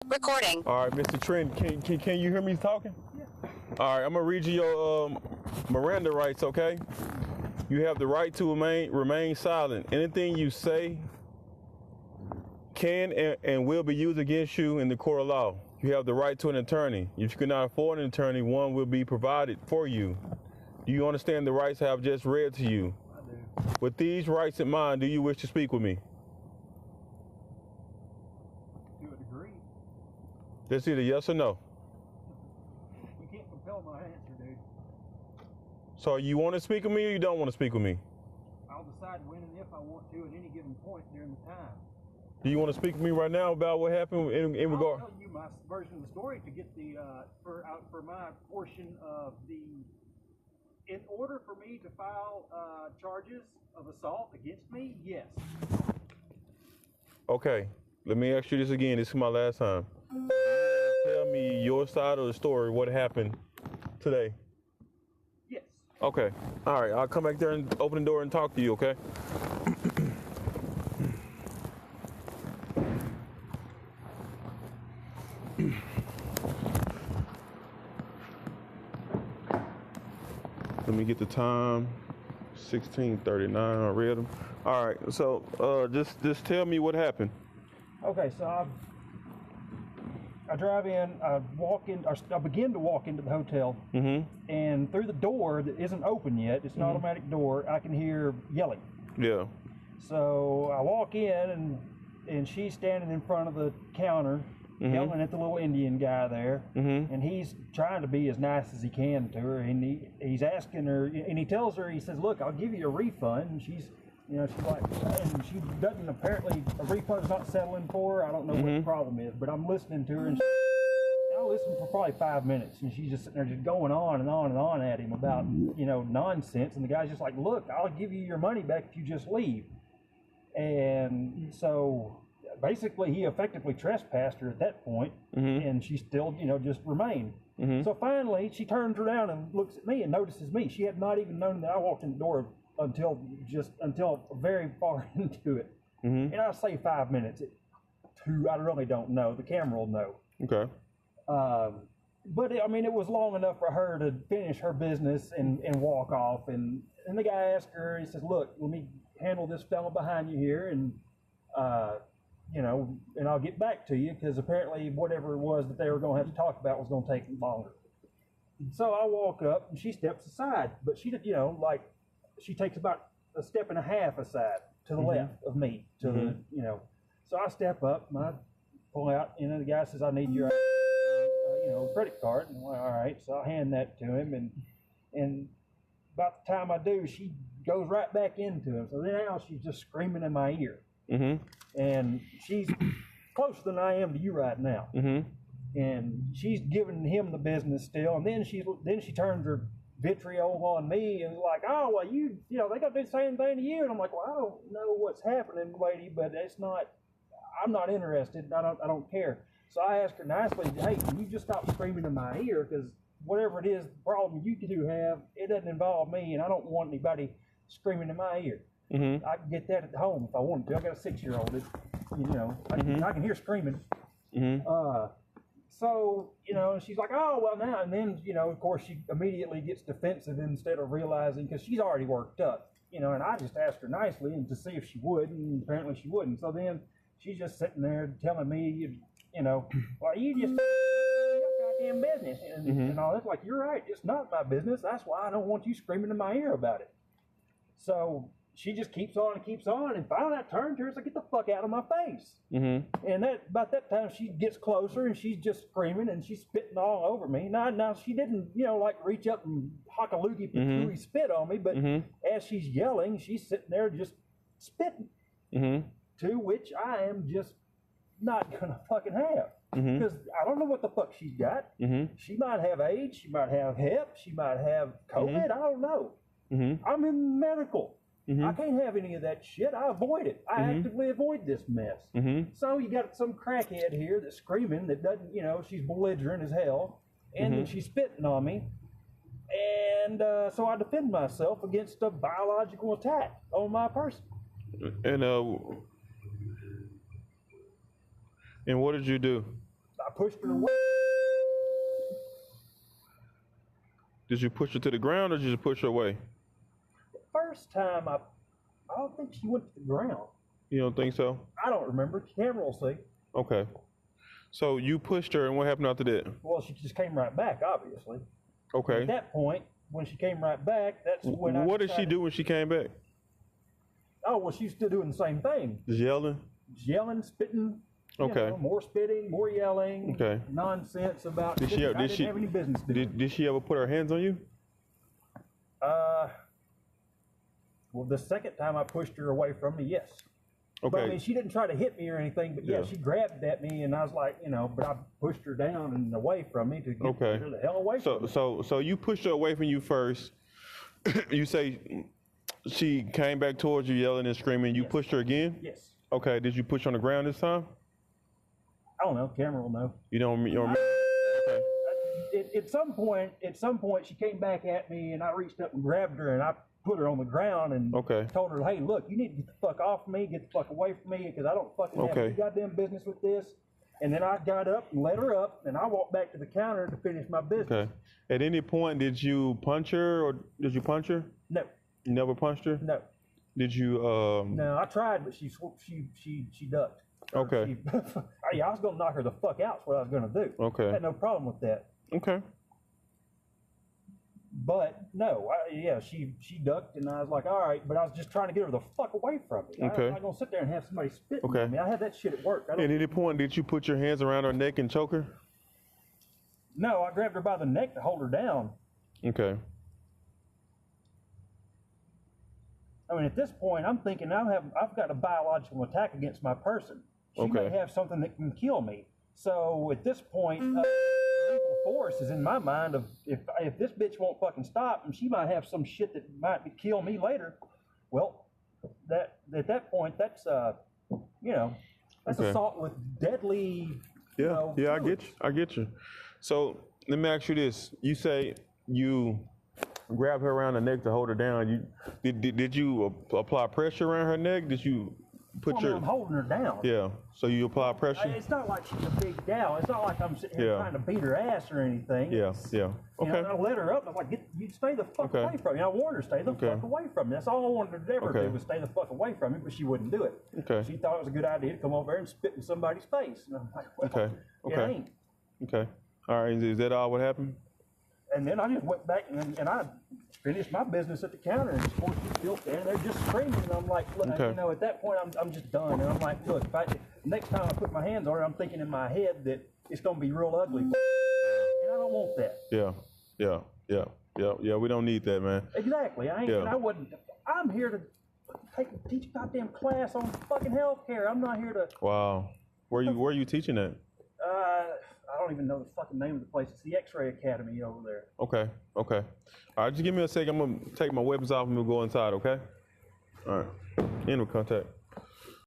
Recording. All right, Mr. Trent, can you hear me talking? Yeah. All right, I'm gonna read you your Miranda rights, okay? You have the right to remain silent. Anything you say can and will be used against you in the court of law. You have the right to an attorney. If you cannot afford an attorney, one will be provided for you. Do you understand the rights I have just read to you? I do. With these rights in mind, do you wish to speak with me? To a degree. That's either yes or no. You can't compel my answer, dude. So you want to speak with me or you don't want to speak with me? I'll decide when and if I want to at any given point during the time. Do you want to speak with me right now about what happened in regard? I'll tell you my version of the story to get the for my portion of the. In order for me to file charges of assault against me, yes. Okay, let me ask you this again. This is my last time. Tell me your side of the story. What happened today? Yes. Okay. All right. I'll come back there and open the door and talk to you. Okay. Let me get the time. 16:39. I read them. All right. So just tell me what happened. Okay, so I drive in, I begin to walk into the hotel, and through the door that isn't open yet, it's an automatic door, I can hear yelling. Yeah. So I walk in, and she's standing in front of the counter, yelling at the little Indian guy there, and he's trying to be as nice as he can to her, and he's asking her, and he tells her, he says, "Look, I'll give you a refund," and she's like, and she doesn't, apparently, a refund's not settling for her. I don't know what the problem is, but I'm listening to her, and I listened for probably 5 minutes, and she's just sitting there just going on and on and on at him about, nonsense, and the guy's just like, "Look, I'll give you your money back if you just leave." And so, basically, he effectively trespassed her at that point, and she still, just remained. So finally, she turns around and looks at me and notices me. She had not even known that I walked in the door until very far into it. And I'll say 5 minutes, 2, I really don't know. The camera will know. Okay. But it was long enough for her to finish her business and walk off. And the guy asked her, he says, "Look, let me handle this fella behind you here, and and I'll get back to you," because apparently whatever it was that they were going to have to talk about was going to take longer. So I walk up, and she steps aside, but she did, she takes about a step and a half aside to the left of me, to the, So I step up, and I pull out, the guy says, "I need your, credit card." And I'm like, "All right." So I hand that to him, and about the time I do, she goes right back into him. So now she's just screaming in my ear. And she's closer than I am to you right now. And she's giving him the business still. And then she turns her vitriol on me and like, "Oh, well, they got to do the same thing to you." And I'm like, "Well, I don't know what's happening, lady, but I'm not interested. I don't care." So I asked her nicely, "Hey, can you just stop screaming in my ear? Because whatever it is, the problem you two have, it doesn't involve me, and I don't want anybody screaming in my ear." I can get that at home if I wanted to. I got a 6-year-old. I can hear screaming. So, she's like, "Oh, well, now," and then, of course, she immediately gets defensive instead of realizing, because she's already worked up, and I just asked her nicely and to see if she would, and apparently she wouldn't. So then she's just sitting there telling me, "Well, you just your goddamn business," and all that. Like, "You're right, it's not my business. That's why I don't want you screaming in my ear about it." So she just keeps on, and finally I turned to her and said, "Get the fuck out of my face." And about that time, she gets closer, and she's just screaming, and she's spitting all over me. Now she didn't, reach up and hock a loogie patooey spit on me, but as she's yelling, she's sitting there just spitting, to which I am just not going to fucking have. Because I don't know what the fuck she's got. She might have AIDS, she might have hep, she might have COVID, I don't know. I'm in medical. I can't have any of that shit. I avoid it. I actively avoid this mess. So you got some crackhead here that's screaming, that doesn't, she's belligerent as hell, and then she's spitting on me. And so I defend myself against a biological attack on my person. And what did you do? pushed her away. Did you push her to the ground or did you push her away? The first time I don't think she went to the ground. You don't think so? I don't remember. The camera will see. Okay. So you pushed her, and what happened after that? Well, she just came right back, obviously. Okay. At that point, when she came right back, that's when What did she do when she came back? Oh, well, she's still doing the same thing. Just yelling? Yelling, spitting. Okay. More spitting, more yelling. Okay. Nonsense about. Did she I didn't have any business doing. Did she ever put her hands on you? Well, the second time I pushed her away from me, yes. Okay. But I mean, she didn't try to hit me or anything, but yeah, she grabbed at me, and I was like, but I pushed her down and away from me to get her the hell away from me. So you pushed her away from you first. You say she came back towards you yelling and screaming. You pushed her again? Yes. Okay. Did you push her on the ground this time? I don't know. Camera will know. You don't remember? Okay. At some point, she came back at me, and I reached up and grabbed her, and I put her on the ground and told her, hey, look, you need to get the fuck off me, get the fuck away from me, because I don't fucking have any goddamn business with this. And then I got up and let her up, and I walked back to the counter to finish my business. Okay. At any point, did you punch her, or did you punch her? No. You never punched her? No. Did you? No, I tried, but she ducked. Okay. I was gonna knock her the fuck out. Is what I was gonna do. Okay. I had no problem with that. Okay. But no, she ducked, and I was like, all right, but I was just trying to get her the fuck away from me. I'm not gonna sit there and have somebody spit on me. I had that shit at work. At any point, did you put your hands around her neck and choke her? No, I grabbed her by the neck to hold her down. Okay. I mean, at this point, I'm thinking I've got a biological attack against my person. She may have something that can kill me. So at this point, lethal force is in my mind of if this bitch won't fucking stop, and she might have some shit that might kill me later. Well, at that point, that's assault with deadly. I get you. So let me ask you this: you say you grab her around the neck to hold her down. Did you apply pressure around her neck? Did you put I'm holding her down. Yeah. So you apply pressure? It's not like she's a big gal. It's not like I'm sitting here trying to beat her ass or anything. Yeah. Okay. I let her up. And I'm like, you stay the fuck away from me. I warned her, stay the fuck away from me. That's all I wanted her to ever do was stay the fuck away from me, but she wouldn't do it. Okay. She thought it was a good idea to come over there and spit in somebody's face. And I'm like, well, it ain't. Okay. All right. Is that all what happened? And then I just went back and I finished my business at the counter, and of course she's still standing there just screaming. And I'm like, look, at that point I'm just done. And I'm like, look, next time I put my hands on her, I'm thinking in my head that it's gonna be real ugly, and I don't want that. Yeah. We don't need that, man. Exactly. And I wouldn't. I'm here to teach a goddamn class on fucking healthcare. I'm not here to. Wow. Where are you teaching at? I don't even know the fucking name of the place. It's the X-Ray Academy over there. Okay. All right, just give me a second. I'm gonna take my weapons off and we'll go inside. Okay. All right. End of contact.